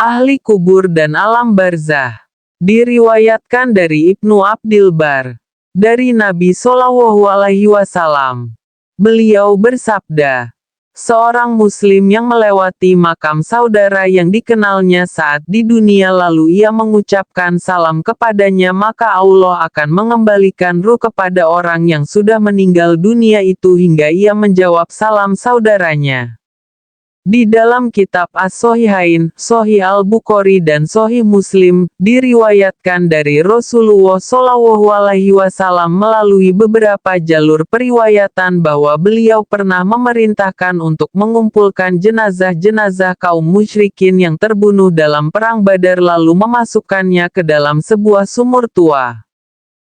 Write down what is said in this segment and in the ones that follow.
ahli kubur dan alam barzah. Diriwayatkan dari Ibnu Abdil Bar, dari Nabi Shallallahu Alaihi Wasallam. Beliau bersabda, seorang muslim yang melewati makam saudara yang dikenalnya saat di dunia lalu ia mengucapkan salam kepadanya, maka Allah akan mengembalikan ruh kepada orang yang sudah meninggal dunia itu hingga ia menjawab salam saudaranya. Di dalam kitab As-Sahihain, Sahih Al-Bukhari dan Sahih Muslim, diriwayatkan dari Rasulullah Shallallahu Alaihi Wasallam melalui beberapa jalur periwayatan bahwa beliau pernah memerintahkan untuk mengumpulkan jenazah-jenazah kaum musyrikin yang terbunuh dalam perang Badar lalu memasukkannya ke dalam sebuah sumur tua.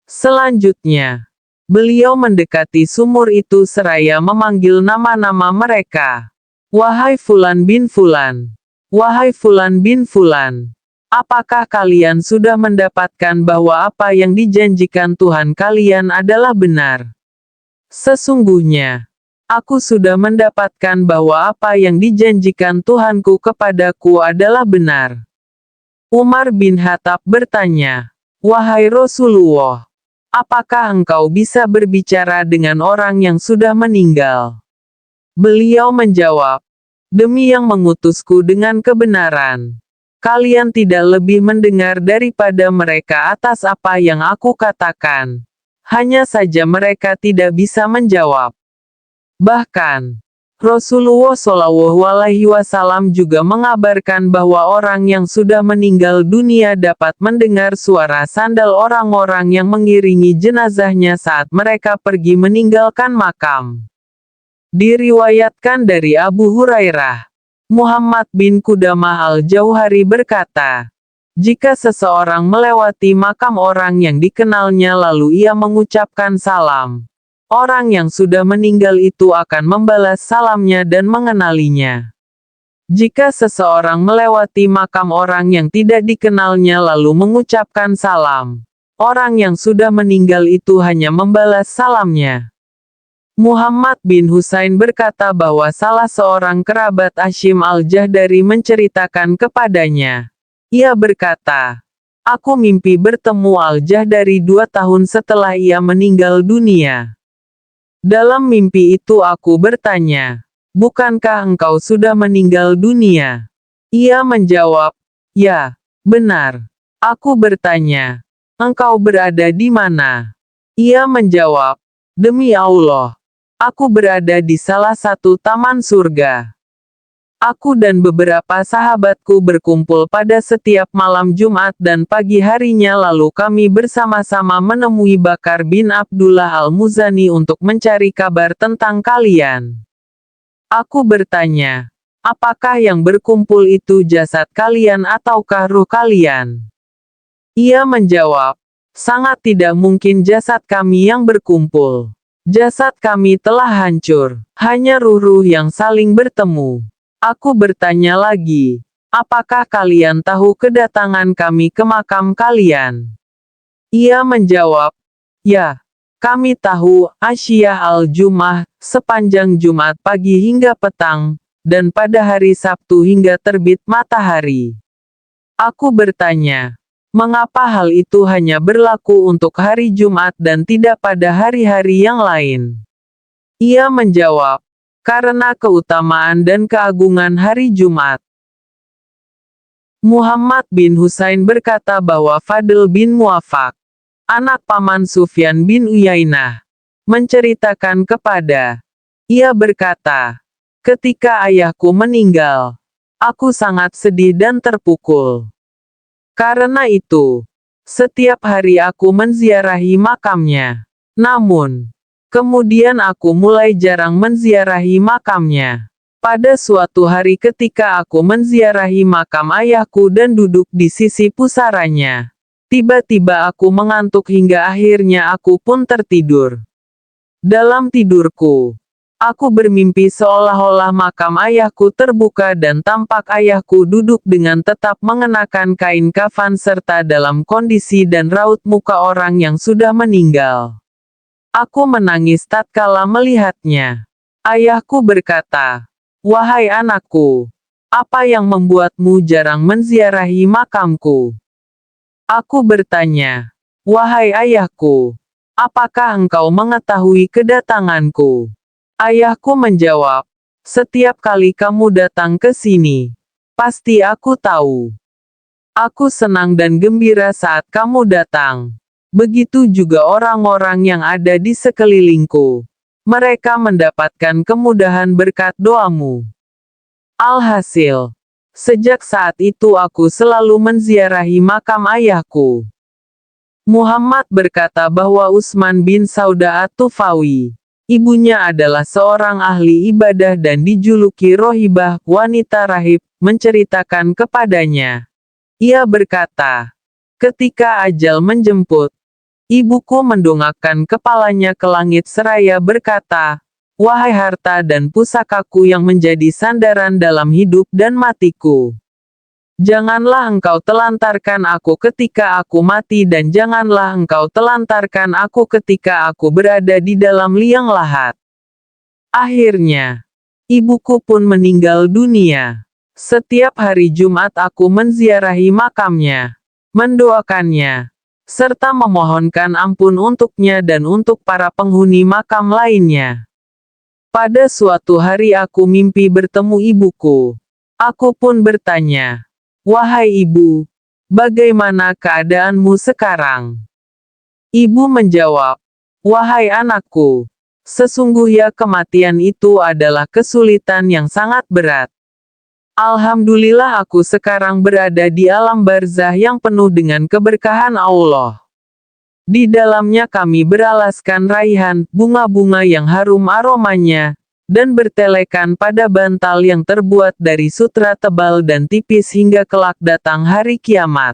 Selanjutnya, beliau mendekati sumur itu seraya memanggil nama-nama mereka. Wahai Fulan bin Fulan, wahai Fulan bin Fulan, apakah kalian sudah mendapatkan bahwa apa yang dijanjikan Tuhan kalian adalah benar? Sesungguhnya, aku sudah mendapatkan bahwa apa yang dijanjikan Tuhanku kepadaku adalah benar. Umar bin Khattab bertanya, wahai Rasulullah, apakah engkau bisa berbicara dengan orang yang sudah meninggal? Beliau menjawab, demi yang mengutusku dengan kebenaran, kalian tidak lebih mendengar daripada mereka atas apa yang aku katakan. Hanya saja mereka tidak bisa menjawab. Bahkan, Rasulullah Shallallahu Alaihi Wasallam juga mengabarkan bahwa orang yang sudah meninggal dunia dapat mendengar suara sandal orang-orang yang mengiringi jenazahnya saat mereka pergi meninggalkan makam. Diriwayatkan dari Abu Hurairah, Muhammad bin Qudamah al-Jauhari berkata, jika seseorang melewati makam orang yang dikenalnya lalu ia mengucapkan salam, orang yang sudah meninggal itu akan membalas salamnya dan mengenalinya. Jika seseorang melewati makam orang yang tidak dikenalnya lalu mengucapkan salam, orang yang sudah meninggal itu hanya membalas salamnya. Muhammad bin Husain berkata bahwa salah seorang kerabat Hashim al-Jahdari menceritakan kepadanya. Ia berkata, aku mimpi bertemu al-Jahdari 2 tahun setelah ia meninggal dunia. Dalam mimpi itu aku bertanya, bukankah engkau sudah meninggal dunia? Ia menjawab, ya, benar. Aku bertanya, engkau berada di mana? Ia menjawab, demi Allah, aku berada di salah satu taman surga. Aku dan beberapa sahabatku berkumpul pada setiap malam Jumat dan pagi harinya lalu kami bersama-sama menemui Bakar bin Abdullah al-Muzani untuk mencari kabar tentang kalian. Aku bertanya, apakah yang berkumpul itu jasad kalian ataukah ruh kalian? Ia menjawab, sangat tidak mungkin jasad kami yang berkumpul. Jasad kami telah hancur, hanya ruh-ruh yang saling bertemu. Aku bertanya lagi, apakah kalian tahu kedatangan kami ke makam kalian? Ia menjawab, ya, kami tahu Asyiyah al-Jum'ah, sepanjang Jumat pagi hingga petang, dan pada hari Sabtu hingga terbit matahari. Aku bertanya, mengapa hal itu hanya berlaku untuk hari Jumat dan tidak pada hari-hari yang lain? Ia menjawab, karena keutamaan dan keagungan hari Jumat. Muhammad bin Husain berkata bahwa Fadl bin Muwafaq, anak paman Sufyan bin Uyainah, menceritakan kepada. Ia berkata, ketika ayahku meninggal, aku sangat sedih dan terpukul. Karena itu, setiap hari aku menziarahi makamnya. Namun, kemudian aku mulai jarang menziarahi makamnya. Pada suatu hari ketika aku menziarahi makam ayahku dan duduk di sisi pusaranya, tiba-tiba aku mengantuk hingga akhirnya aku pun tertidur. Dalam tidurku, aku bermimpi seolah-olah makam ayahku terbuka dan tampak ayahku duduk dengan tetap mengenakan kain kafan serta dalam kondisi dan raut muka orang yang sudah meninggal. Aku menangis tatkala melihatnya. Ayahku berkata, wahai anakku, Apa yang membuatmu jarang menziarahi makamku? Aku bertanya, wahai ayahku, apakah engkau mengetahui kedatanganku? Ayahku menjawab, setiap kali kamu datang ke sini, pasti aku tahu. Aku senang dan gembira saat kamu datang. Begitu juga orang-orang yang ada di sekelilingku. Mereka mendapatkan kemudahan berkat doamu. Alhasil, sejak saat itu aku selalu menziarahi makam ayahku. Muhammad berkata bahwa Utsman bin Sauda at-Tufawi, ibunya adalah seorang ahli ibadah dan dijuluki rohibah, wanita rahib, menceritakan kepadanya. Ia berkata, ketika ajal menjemput, ibuku mendongakkan kepalanya ke langit seraya berkata, wahai harta dan pusakaku yang menjadi sandaran dalam hidup dan matiku. Janganlah engkau telantarkan aku ketika aku mati dan janganlah engkau telantarkan aku ketika aku berada di dalam liang lahat. Akhirnya, ibuku pun meninggal dunia. Setiap hari Jumat aku menziarahi makamnya, mendoakannya, serta memohonkan ampun untuknya dan untuk para penghuni makam lainnya. Pada suatu hari aku mimpi bertemu ibuku. Aku pun bertanya, wahai ibu, bagaimana keadaanmu sekarang? Ibu menjawab, wahai anakku, sesungguhnya kematian itu adalah kesulitan yang sangat berat. Alhamdulillah aku sekarang berada di alam barzah yang penuh dengan keberkahan Allah. Di dalamnya kami beralaskan raihan, bunga-bunga yang harum aromanya, dan bertelekan pada bantal yang terbuat dari sutra tebal dan tipis hingga kelak datang hari kiamat.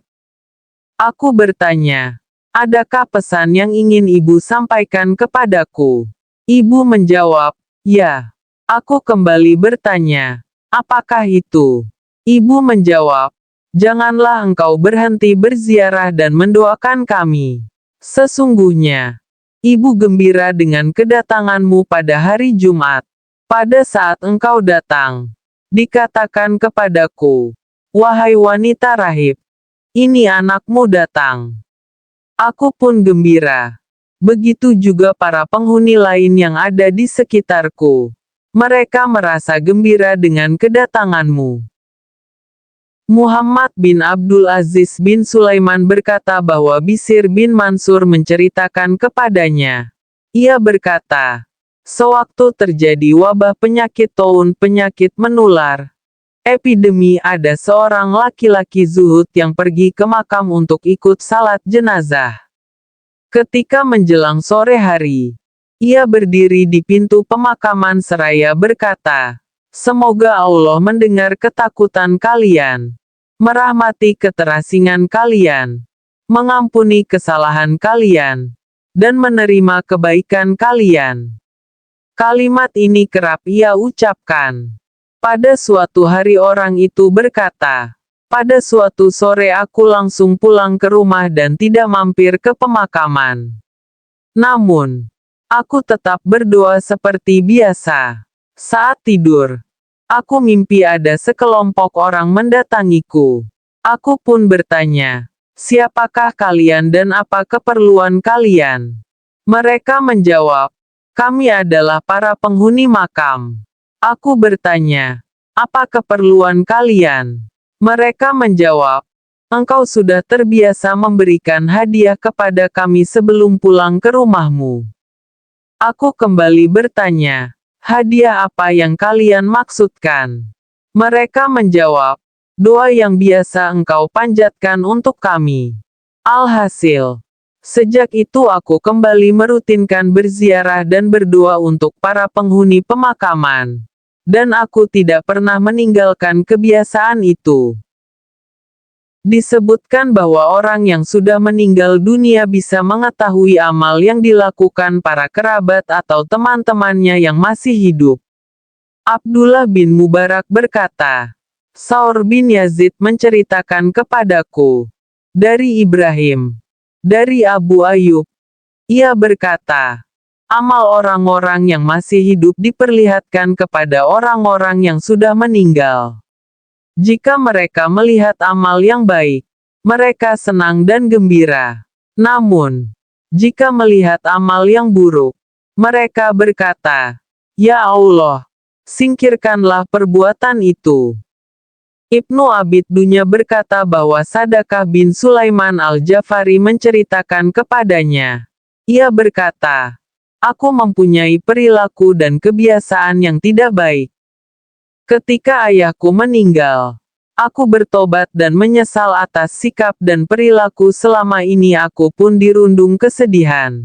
Aku bertanya, adakah pesan yang ingin ibu sampaikan kepadaku? Ibu menjawab, ya. Aku kembali bertanya, apakah itu? Ibu menjawab, janganlah engkau berhenti berziarah dan mendoakan kami. Sesungguhnya, ibu gembira dengan kedatanganmu pada hari Jumat. Pada saat engkau datang, dikatakan kepadaku, wahai wanita rahib, ini anakmu datang. Aku pun gembira. Begitu juga para penghuni lain yang ada di sekitarku. Mereka merasa gembira dengan kedatanganmu. Muhammad bin Abdul Aziz bin Sulaiman berkata bahwa Bishr bin Mansur menceritakan kepadanya. Ia berkata, sewaktu terjadi wabah penyakit taun, penyakit menular, epidemi, ada seorang laki-laki zuhud yang pergi ke makam untuk ikut salat jenazah. Ketika menjelang sore hari, ia berdiri di pintu pemakaman seraya berkata, semoga Allah mendengar ketakutan kalian, merahmati keterasingan kalian, mengampuni kesalahan kalian, dan menerima kebaikan kalian. Kalimat ini kerap ia ucapkan. Pada suatu hari orang itu berkata, pada suatu sore aku langsung pulang ke rumah dan tidak mampir ke pemakaman. Namun, aku tetap berdoa seperti biasa. Saat tidur, aku mimpi ada sekelompok orang mendatangiku. Aku pun bertanya, siapakah kalian dan apa keperluan kalian? Mereka menjawab, kami adalah para penghuni makam. Aku bertanya, apa keperluan kalian? Mereka menjawab, engkau sudah terbiasa memberikan hadiah kepada kami sebelum pulang ke rumahmu. Aku kembali bertanya, hadiah apa yang kalian maksudkan? Mereka menjawab, doa yang biasa engkau panjatkan untuk kami. Alhasil, sejak itu aku kembali merutinkan berziarah dan berdoa untuk para penghuni pemakaman. Dan aku tidak pernah meninggalkan kebiasaan itu. Disebutkan bahwa orang yang sudah meninggal dunia bisa mengetahui amal yang dilakukan para kerabat atau teman-temannya yang masih hidup. Abdullah bin Mubarak berkata, Saur bin Yazid menceritakan kepadaku, dari Ibrahim, dari Abu Ayyub. Ia berkata, amal orang-orang yang masih hidup diperlihatkan kepada orang-orang yang sudah meninggal. Jika mereka melihat amal yang baik, mereka senang dan gembira. Namun, jika melihat amal yang buruk, mereka berkata, "Ya Allah, singkirkanlah perbuatan itu." Ibnu Abid Dunya berkata bahwa Sadaqah bin Sulaiman al-Jafari menceritakan kepadanya. Ia berkata, "Aku mempunyai perilaku dan kebiasaan yang tidak baik. Ketika ayahku meninggal, aku bertobat dan menyesal atas sikap dan perilaku selama ini aku pun dirundung kesedihan.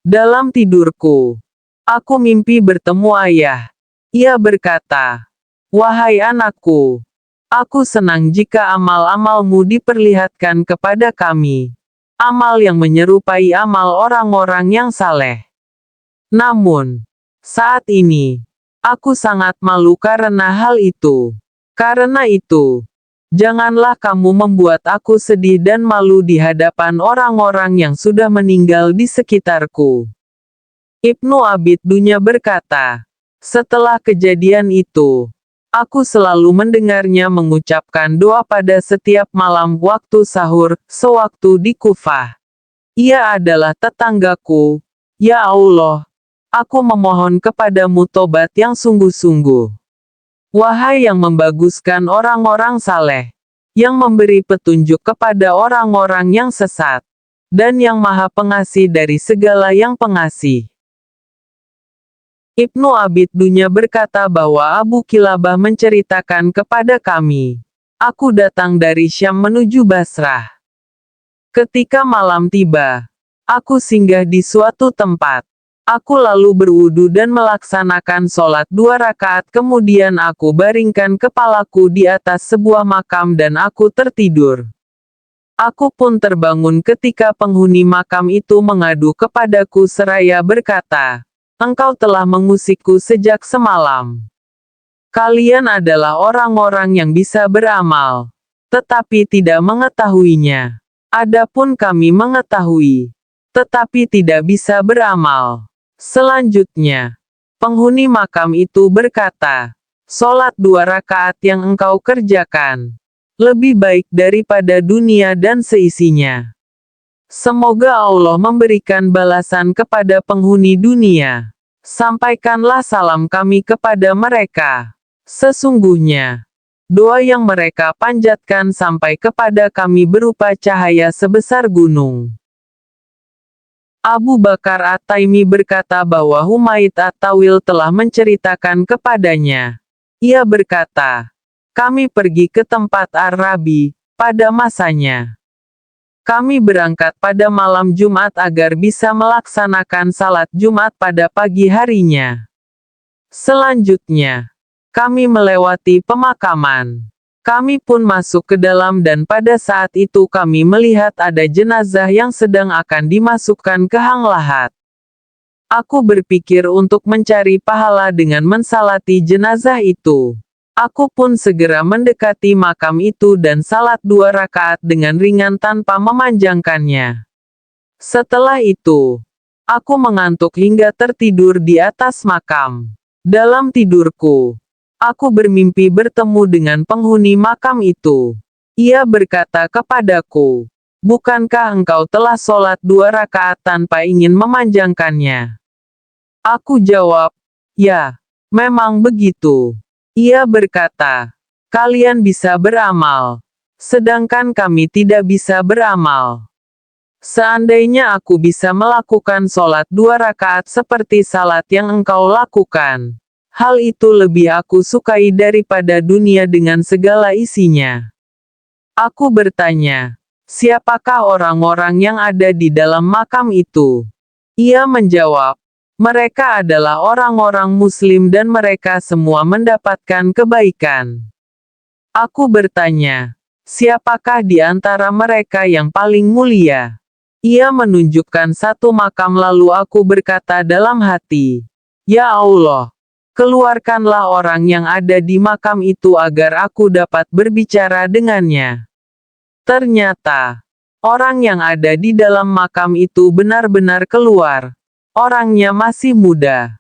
Dalam tidurku, aku mimpi bertemu ayah. Ia berkata, 'Wahai anakku, aku senang jika amal-amalmu diperlihatkan kepada kami. Amal yang menyerupai amal orang-orang yang saleh. Namun, saat ini, aku sangat malu karena hal itu. Karena itu, janganlah kamu membuat aku sedih dan malu di hadapan orang-orang yang sudah meninggal di sekitarku.'" Ibnu Abid Dunya berkata, "Setelah kejadian itu, aku selalu mendengarnya mengucapkan doa pada setiap malam waktu sahur, sewaktu di Kufah. Ia adalah tetanggaku. Ya Allah, aku memohon kepadamu tobat yang sungguh-sungguh. Wahai yang membaguskan orang-orang saleh, yang memberi petunjuk kepada orang-orang yang sesat, dan yang maha pengasih dari segala yang pengasih." Ibnu Abid Dunya berkata bahwa Abu Kilabah menceritakan kepada kami, "Aku datang dari Syam menuju Basrah. Ketika malam tiba, aku singgah di suatu tempat. Aku lalu berwudu dan melaksanakan sholat 2 rakaat, kemudian aku baringkan kepalaku di atas sebuah makam dan aku tertidur. Aku pun terbangun ketika penghuni makam itu mengadu kepadaku seraya berkata, 'Engkau telah mengusikku sejak semalam. Kalian adalah orang-orang yang bisa beramal, tetapi tidak mengetahuinya. Adapun kami mengetahui, tetapi tidak bisa beramal.' Selanjutnya, penghuni makam itu berkata, 'Sholat 2 rakaat yang engkau kerjakan lebih baik daripada dunia dan seisinya. Semoga Allah memberikan balasan kepada penghuni dunia. Sampaikanlah salam kami kepada mereka. Sesungguhnya, doa yang mereka panjatkan sampai kepada kami berupa cahaya sebesar gunung.'" Abu Bakar At-Taimi berkata bahwa Humaid At-Tawil telah menceritakan kepadanya. Ia berkata, "Kami pergi ke tempat Ar-Rabi pada masanya. Kami berangkat pada malam Jumat agar bisa melaksanakan salat Jumat pada pagi harinya. Selanjutnya, kami melewati pemakaman. Kami pun masuk ke dalam dan pada saat itu kami melihat ada jenazah yang sedang akan dimasukkan ke hang lahat. Aku berpikir untuk mencari pahala dengan mensalati jenazah itu. Aku pun segera mendekati makam itu dan salat 2 rakaat dengan ringan tanpa memanjangkannya. Setelah itu, aku mengantuk hingga tertidur di atas makam. Dalam tidurku, aku bermimpi bertemu dengan penghuni makam itu. Ia berkata kepadaku, 'Bukankah engkau telah sholat 2 rakaat tanpa ingin memanjangkannya?' Aku jawab, 'Ya, memang begitu.' Ia berkata, 'Kalian bisa beramal, sedangkan kami tidak bisa beramal. Seandainya aku bisa melakukan sholat 2 rakaat seperti salat yang engkau lakukan, hal itu lebih aku sukai daripada dunia dengan segala isinya.' Aku bertanya, 'Siapakah orang-orang yang ada di dalam makam itu?' Ia menjawab, 'Mereka adalah orang-orang Muslim dan mereka semua mendapatkan kebaikan.' Aku bertanya, 'Siapakah di antara mereka yang paling mulia?' Ia menunjukkan satu makam lalu aku berkata dalam hati, 'Ya Allah, keluarkanlah orang yang ada di makam itu agar aku dapat berbicara dengannya.' Ternyata, orang yang ada di dalam makam itu benar-benar keluar. Orangnya masih muda.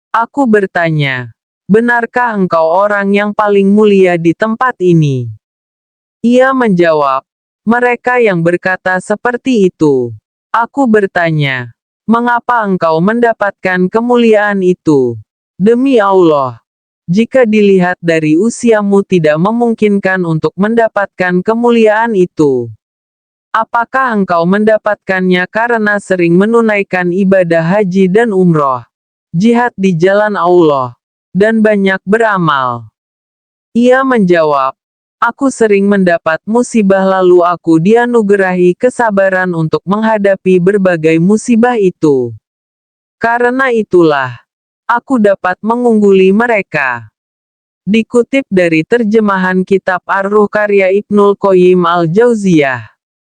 Aku bertanya, benarkah engkau orang yang paling mulia di tempat ini? Ia menjawab, mereka yang berkata seperti itu. Aku bertanya, mengapa engkau mendapatkan kemuliaan itu? Demi Allah, jika dilihat dari usiamu tidak memungkinkan untuk mendapatkan kemuliaan itu. Apakah engkau mendapatkannya karena sering menunaikan ibadah haji dan umroh, jihad di jalan Allah, dan banyak beramal? Ia menjawab, aku sering mendapat musibah lalu aku dianugerahi kesabaran untuk menghadapi berbagai musibah itu. Karena itulah, aku dapat mengungguli mereka. Dikutip dari terjemahan kitab Ar-Ruh karya Ibnul Qayyim al-Jauziyah.